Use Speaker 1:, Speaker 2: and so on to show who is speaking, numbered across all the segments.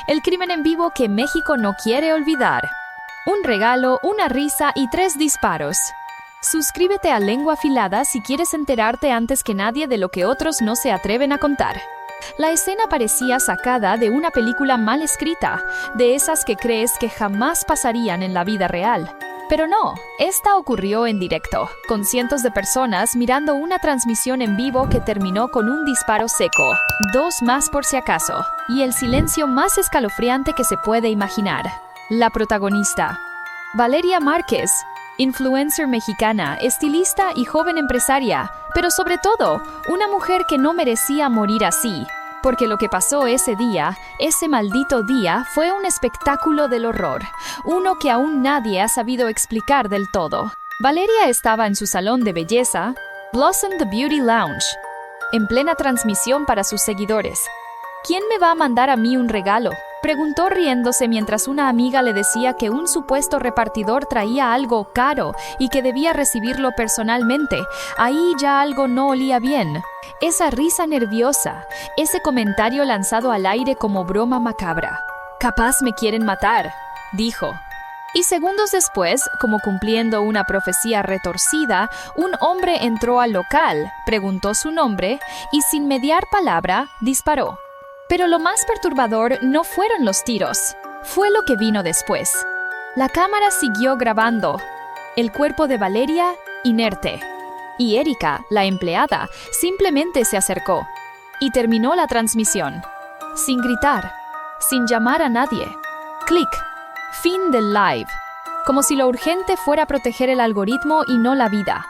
Speaker 1: El crimen en vivo que México no quiere olvidar. Un regalo, una risa y 3 disparos. Suscríbete a Lengua Afilada si quieres enterarte antes que nadie de lo que otros no se atreven a contar. La escena parecía sacada de una película mal escrita, de esas que crees que jamás pasarían en la vida real. Pero no, esta ocurrió en directo, con cientos de personas mirando una transmisión en vivo que terminó con un disparo seco, 2 más por si acaso, y el silencio más escalofriante que se puede imaginar. La protagonista, Valeria Márquez, influencer mexicana, estilista y joven empresaria, pero sobre todo, una mujer que no merecía morir así. Porque lo que pasó ese día, ese maldito día, fue un espectáculo del horror, uno que aún nadie ha sabido explicar del todo. Valeria estaba en su salón de belleza, Blossom the Beauty Lounge, en plena transmisión para sus seguidores. ¿Quién me va a mandar a mí un regalo?, preguntó riéndose mientras una amiga le decía que un supuesto repartidor traía algo caro y que debía recibirlo personalmente. Ahí ya algo no olía bien. Esa risa nerviosa, ese comentario lanzado al aire como broma macabra. «Capaz me quieren matar», dijo. Y segundos después, como cumpliendo una profecía retorcida, un hombre entró al local, preguntó su nombre y sin mediar palabra, disparó. Pero lo más perturbador no fueron los tiros, fue lo que vino después. La cámara siguió grabando, el cuerpo de Valeria inerte. Y Erika, la empleada, simplemente se acercó y terminó la transmisión. Sin gritar, sin llamar a nadie. Clic. Fin del live. Como si lo urgente fuera proteger el algoritmo y no la vida.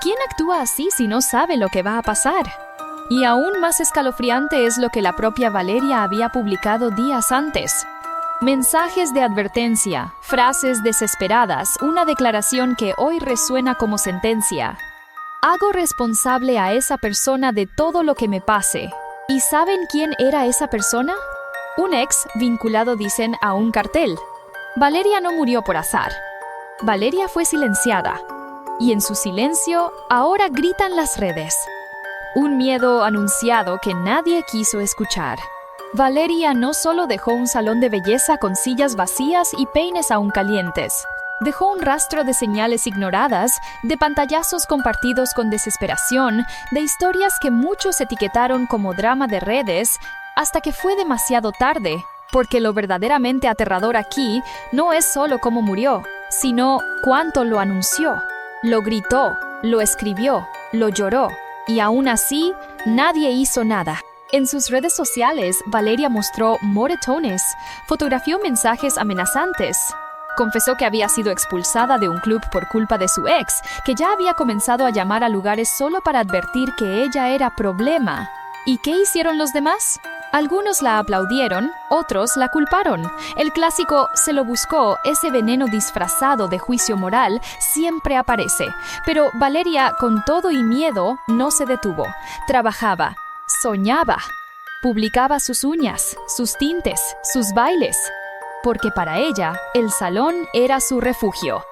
Speaker 1: ¿Quién actúa así si no sabe lo que va a pasar? Y aún más escalofriante es lo que la propia Valeria había publicado días antes. Mensajes de advertencia, frases desesperadas, una declaración que hoy resuena como sentencia. Hago responsable a esa persona de todo lo que me pase. ¿Y saben quién era esa persona? Un ex vinculado, dicen, a un cartel. Valeria no murió por azar. Valeria fue silenciada. Y en su silencio, ahora gritan las redes. Un miedo anunciado que nadie quiso escuchar. Valeria no solo dejó un salón de belleza con sillas vacías y peines aún calientes. Dejó un rastro de señales ignoradas, de pantallazos compartidos con desesperación, de historias que muchos etiquetaron como drama de redes, hasta que fue demasiado tarde, porque lo verdaderamente aterrador aquí no es solo cómo murió, sino cuánto lo anunció. Lo gritó, lo escribió, lo lloró. Y aún así, nadie hizo nada. En sus redes sociales, Valeria mostró moretones, fotografió mensajes amenazantes. Confesó que había sido expulsada de un club por culpa de su ex, que ya había comenzado a llamar a lugares solo para advertir que ella era problema. ¿Y qué hicieron los demás? Algunos la aplaudieron, otros la culparon. El clásico «se lo buscó», ese veneno disfrazado de juicio moral, siempre aparece. Pero Valeria, con todo y miedo, no se detuvo. Trabajaba, soñaba, publicaba sus uñas, sus tintes, sus bailes. Porque para ella, el salón era su refugio.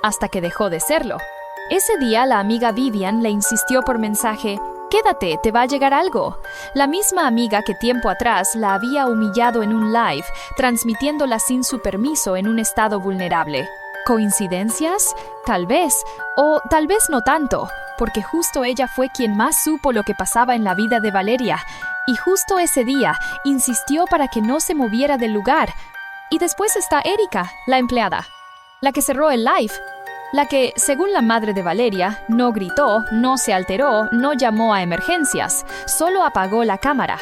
Speaker 1: Hasta que dejó de serlo. Ese día la amiga Vivian le insistió por mensaje: «Quédate, te va a llegar algo». La misma amiga que tiempo atrás la había humillado en un live, transmitiéndola sin su permiso en un estado vulnerable. ¿Coincidencias? Tal vez, o tal vez no tanto, porque justo ella fue quien más supo lo que pasaba en la vida de Valeria, y justo ese día insistió para que no se moviera del lugar. Y después está Erika, la empleada, la que cerró el live. La que, según la madre de Valeria, no gritó, no se alteró, no llamó a emergencias, solo apagó la cámara.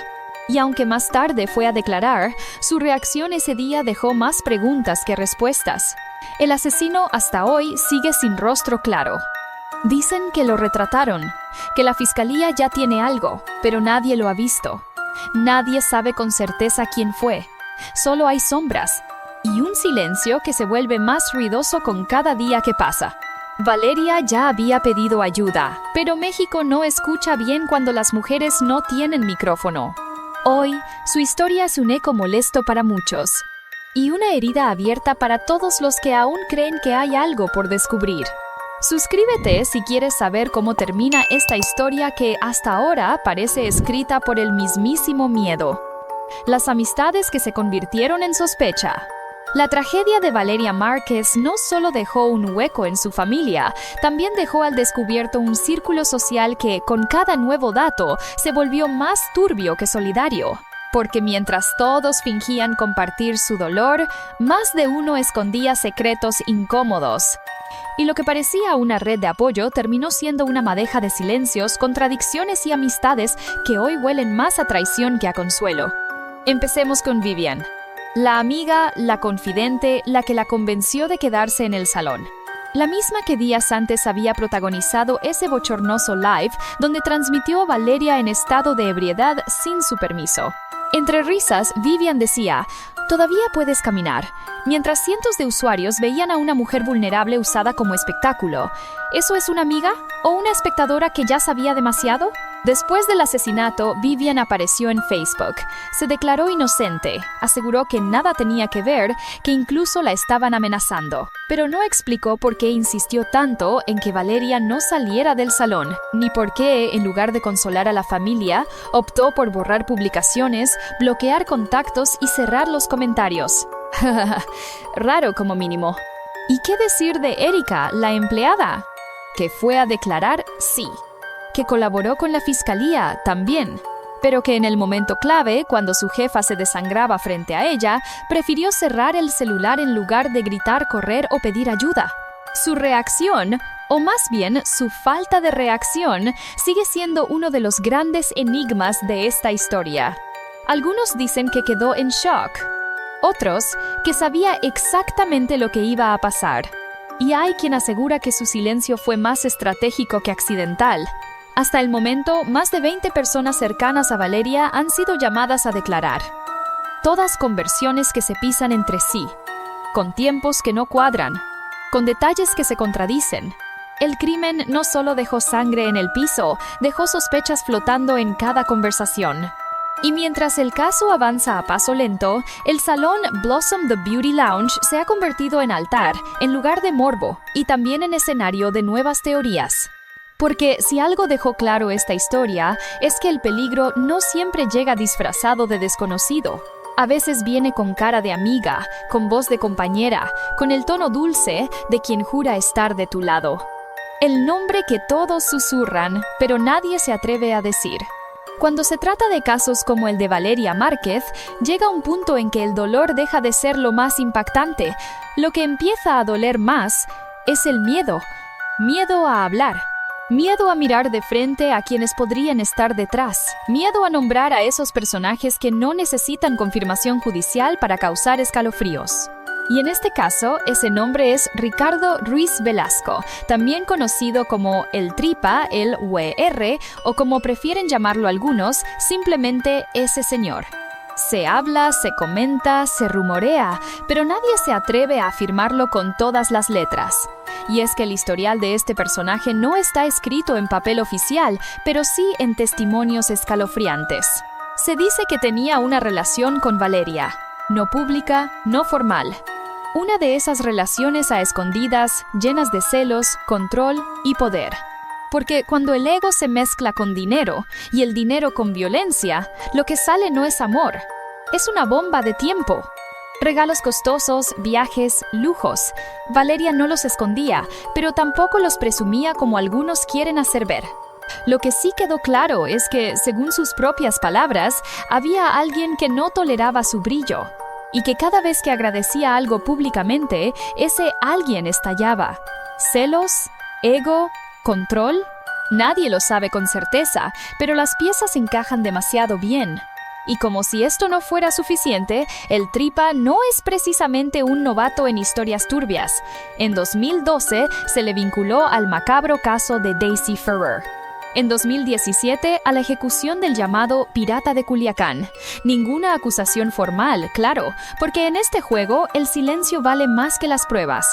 Speaker 1: Y aunque más tarde fue a declarar, su reacción ese día dejó más preguntas que respuestas. El asesino hasta hoy sigue sin rostro claro. Dicen que lo retrataron, que la fiscalía ya tiene algo, pero nadie lo ha visto. Nadie sabe con certeza quién fue. Solo hay sombras. Y un silencio que se vuelve más ruidoso con cada día que pasa. Valeria ya había pedido ayuda, pero México no escucha bien cuando las mujeres no tienen micrófono. Hoy, su historia es un eco molesto para muchos, y una herida abierta para todos los que aún creen que hay algo por descubrir. Suscríbete si quieres saber cómo termina esta historia que hasta ahora parece escrita por el mismísimo miedo. las amistades que se convirtieron en sospecha. La tragedia de Valeria Márquez no solo dejó un hueco en su familia, también dejó al descubierto un círculo social que, con cada nuevo dato, se volvió más turbio que solidario. Porque mientras todos fingían compartir su dolor, más de uno escondía secretos incómodos. Y lo que parecía una red de apoyo terminó siendo una madeja de silencios, contradicciones y amistades que hoy huelen más a traición que a consuelo. Empecemos con Vivian. La amiga, la confidente, la que la convenció de quedarse en el salón. La misma que días antes había protagonizado ese bochornoso live donde transmitió a Valeria en estado de ebriedad sin su permiso. Entre risas, Vivian decía, «Todavía puedes caminar», mientras cientos de usuarios veían a una mujer vulnerable usada como espectáculo. ¿Eso es una amiga? ¿O una espectadora que ya sabía demasiado? Después del asesinato, Vivian apareció en Facebook. Se declaró inocente, aseguró que nada tenía que ver, que incluso la estaban amenazando. Pero no explicó por qué insistió tanto en que Valeria no saliera del salón, ni por qué, en lugar de consolar a la familia, optó por borrar publicaciones, bloquear contactos y cerrar los comentarios. Raro como mínimo. ¿Y qué decir de Erika, la empleada? Que fue a declarar, sí. Que colaboró con la fiscalía, también. Pero que en el momento clave, cuando su jefa se desangraba frente a ella, prefirió cerrar el celular en lugar de gritar, correr o pedir ayuda. Su reacción, o más bien su falta de reacción, sigue siendo uno de los grandes enigmas de esta historia. Algunos dicen que quedó en shock. Otros, que sabía exactamente lo que iba a pasar. Y hay quien asegura que su silencio fue más estratégico que accidental. Hasta el momento, más de 20 personas cercanas a Valeria han sido llamadas a declarar. Todas con versiones que se pisan entre sí, con tiempos que no cuadran, con detalles que se contradicen. El crimen no solo dejó sangre en el piso, dejó sospechas flotando en cada conversación. Y mientras el caso avanza a paso lento, el salón Blossom The Beauty Lounge se ha convertido en altar, en lugar de morbo, y también en escenario de nuevas teorías. Porque si algo dejó claro esta historia, es que el peligro no siempre llega disfrazado de desconocido. A veces viene con cara de amiga, con voz de compañera, con el tono dulce de quien jura estar de tu lado. El nombre que todos susurran, pero nadie se atreve a decir. Cuando se trata de casos como el de Valeria Márquez, llega un punto en que el dolor deja de ser lo más impactante. Lo que empieza a doler más es el miedo. Miedo a hablar. Miedo a mirar de frente a quienes podrían estar detrás. Miedo a nombrar a esos personajes que no necesitan confirmación judicial para causar escalofríos. Y en este caso, ese nombre es Ricardo Ruiz Velasco, también conocido como el Tripa, el UR, o como prefieren llamarlo algunos, simplemente ese señor. Se habla, se comenta, se rumorea, pero nadie se atreve a afirmarlo con todas las letras. Y es que el historial de este personaje no está escrito en papel oficial, pero sí en testimonios escalofriantes. Se dice que tenía una relación con Valeria, no pública, no formal. Una de esas relaciones a escondidas, llenas de celos, control y poder. Porque cuando el ego se mezcla con dinero y el dinero con violencia, lo que sale no es amor, es una bomba de tiempo. Regalos costosos, viajes, lujos. Valeria no los escondía, pero tampoco los presumía como algunos quieren hacer ver. Lo que sí quedó claro es que, según sus propias palabras, había alguien que no toleraba su brillo, y que cada vez que agradecía algo públicamente, ese alguien estallaba. ¿Celos? ¿Ego? ¿Control? Nadie lo sabe con certeza, pero las piezas encajan demasiado bien. Y como si esto no fuera suficiente, el Tripa no es precisamente un novato en historias turbias. En 2012 se le vinculó al macabro caso de Daisy Ferrer. En 2017 a la ejecución del llamado Pirata de Culiacán. Ninguna acusación formal, claro, porque en este juego el silencio vale más que las pruebas.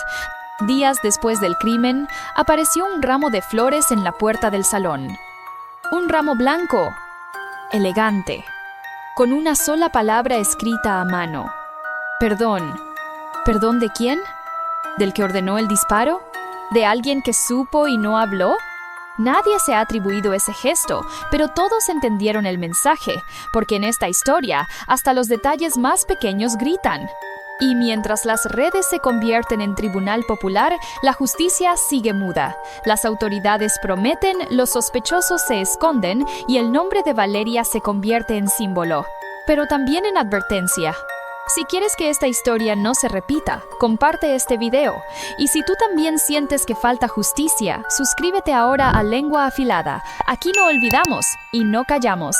Speaker 1: Días después del crimen, apareció un ramo de flores en la puerta del salón. Un ramo blanco, elegante, con una sola palabra escrita a mano. Perdón. ¿Perdón de quién? ¿Del que ordenó el disparo? ¿De alguien que supo y no habló? Nadie se ha atribuido ese gesto, pero todos entendieron el mensaje, porque en esta historia hasta los detalles más pequeños gritan. Y mientras las redes se convierten en tribunal popular, la justicia sigue muda. Las autoridades prometen, los sospechosos se esconden y el nombre de Valeria se convierte en símbolo, pero también en advertencia. Si quieres que esta historia no se repita, comparte este video. Y si tú también sientes que falta justicia, suscríbete ahora a Lengua Afilada. Aquí no olvidamos y no callamos.